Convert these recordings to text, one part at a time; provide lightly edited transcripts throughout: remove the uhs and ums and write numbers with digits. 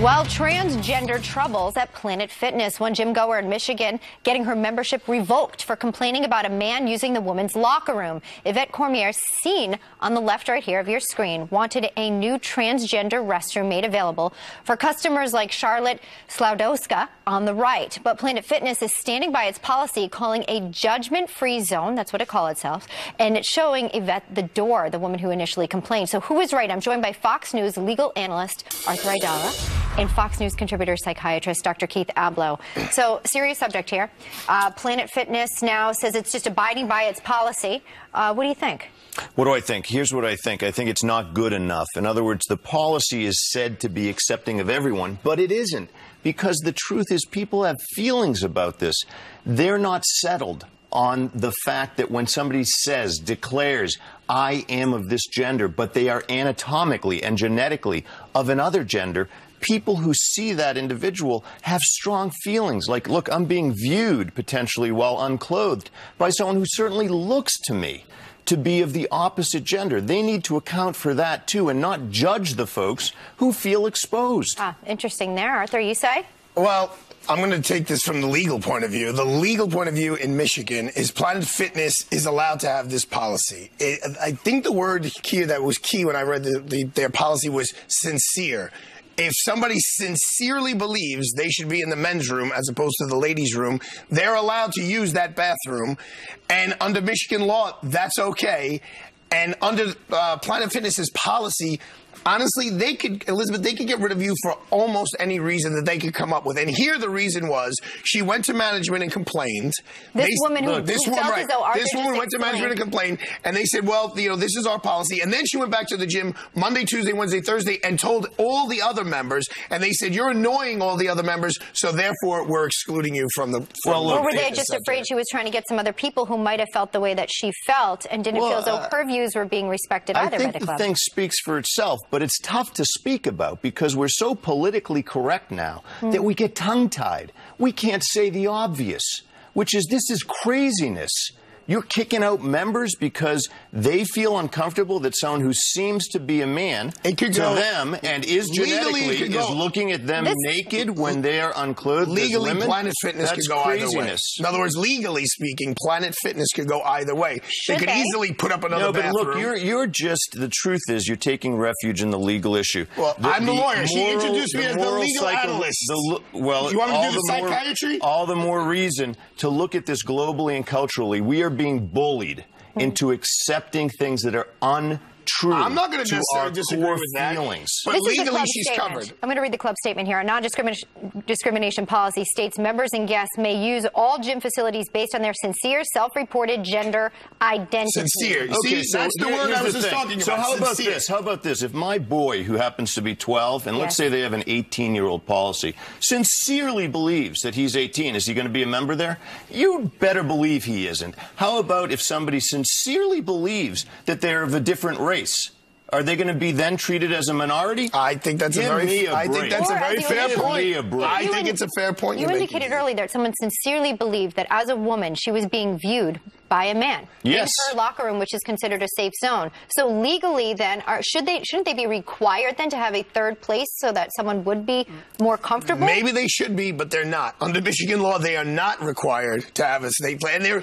Well, transgender troubles at Planet Fitness. One gym goer in Michigan getting her membership revoked for complaining about a man using the women's locker room. Yvette Cormier, seen on the left right here of your screen, wanted a new transgender restroom made available for customers like Charlotte Slawdowska on the right. But Planet Fitness is standing by its policy, calling a judgment-free zone, that's what it calls itself, and it's showing Yvette the door, the woman who initially complained. So who is right? I'm joined by Fox News legal analyst Arthur Aidala and Fox News contributor psychiatrist Dr. Keith Ablow. So, serious subject here. Planet Fitness now says it's just abiding by its policy. What do you think? What do I think? Here's what I think. I think it's not good enough. In other words, the policy is said to be accepting of everyone, but it isn't. Because the truth is people have feelings about this. They're not settled on the fact that when somebody says, declares, I am of this gender, but they are anatomically and genetically of another gender, people who see that individual have strong feelings like, look, I'm being viewed potentially while unclothed by someone who certainly looks to me to be of the opposite gender. They need to account for that, too, and not judge the folks who feel exposed. Interesting there. Arthur, you say? Well, I'm going to take this from the legal point of view. The legal point of view in Michigan is Planet Fitness is allowed to have this policy. I think the word here that was key when I read their policy was sincere. If somebody sincerely believes they should be in the men's room as opposed to the ladies' room, they're allowed to use that bathroom. And under Michigan law, that's okay. And under Planet Fitness's policy, honestly, they could get rid of you for almost any reason that they could come up with. And here the reason was she went to management and complained. This woman went to management and complained, and they said, well, this is our policy. And then she went back to the gym Monday, Tuesday, Wednesday, Thursday, and told all the other members, and they said, you're annoying all the other members, so therefore we're excluding you from the... Or were they just afraid she was trying to get some other people who might have felt the way that she felt and didn't feel as though her views were being respected either by the club? I think the thing speaks for itself, but it's tough to speak about because we're so politically correct now that we get tongue-tied. We can't say the obvious, which is this is craziness. You're kicking out members because they feel uncomfortable that someone who seems to be a man to them and is genetically is looking at them naked when they are unclothed. Legally, Planet Fitness could go either way. In other words, legally speaking, Planet Fitness could go either way. They could easily put up another bathroom. No, but look, you're just, the truth is you're taking refuge in the legal issue. Well, I'm the lawyer. She introduced me as the legal analyst. Well, you want me to do the psychiatry? All the more reason to look at this globally and culturally. We are being bullied into accepting things that are untrue. I'm not going to necessarily disagree with that. But legally, she's covered. I'm going to read the club statement here. A non-discrimination policy states members and guests may use all gym facilities based on their sincere, self-reported gender identity. Sincere. Okay, see, that's the word I was just talking about. So how about this? How about this? If my boy, who happens to be 12, and let's say they have an 18-year-old policy, sincerely believes that he's 18, is he going to be a member there? You better believe he isn't. How about if somebody sincerely believes that they're of a different race? Are they going to be then treated as a minority? I think that's a very fair point. I think it's a fair point. You indicated earlier that someone sincerely believed that as a woman she was being viewed by a man in her locker room, which is considered a safe zone. So legally, then, shouldn't they be required then to have a third place so that someone would be more comfortable? Maybe they should be, but they're not. Under Michigan law, they are not required to have a safe place. And there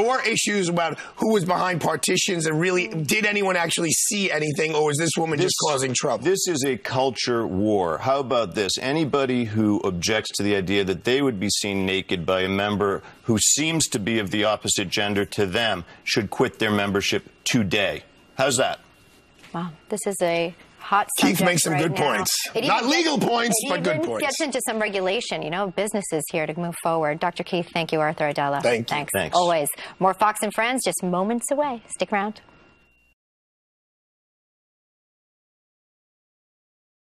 were issues about who was behind partitions and really did anyone actually see anything, or was this woman just causing trouble? This is a culture war. How about this? Anybody who objects to the idea that they would be seen naked by a member who seems to be of the opposite gender to them should quit their membership today. How's that? Wow, this is a hot subject. Keith makes some good points. Not legal points, but good points. It gets into some regulation. You know, business is here to move forward. Dr. Keith, thank you. Arthur Aidala. Thanks. Always. More Fox and Friends just moments away. Stick around.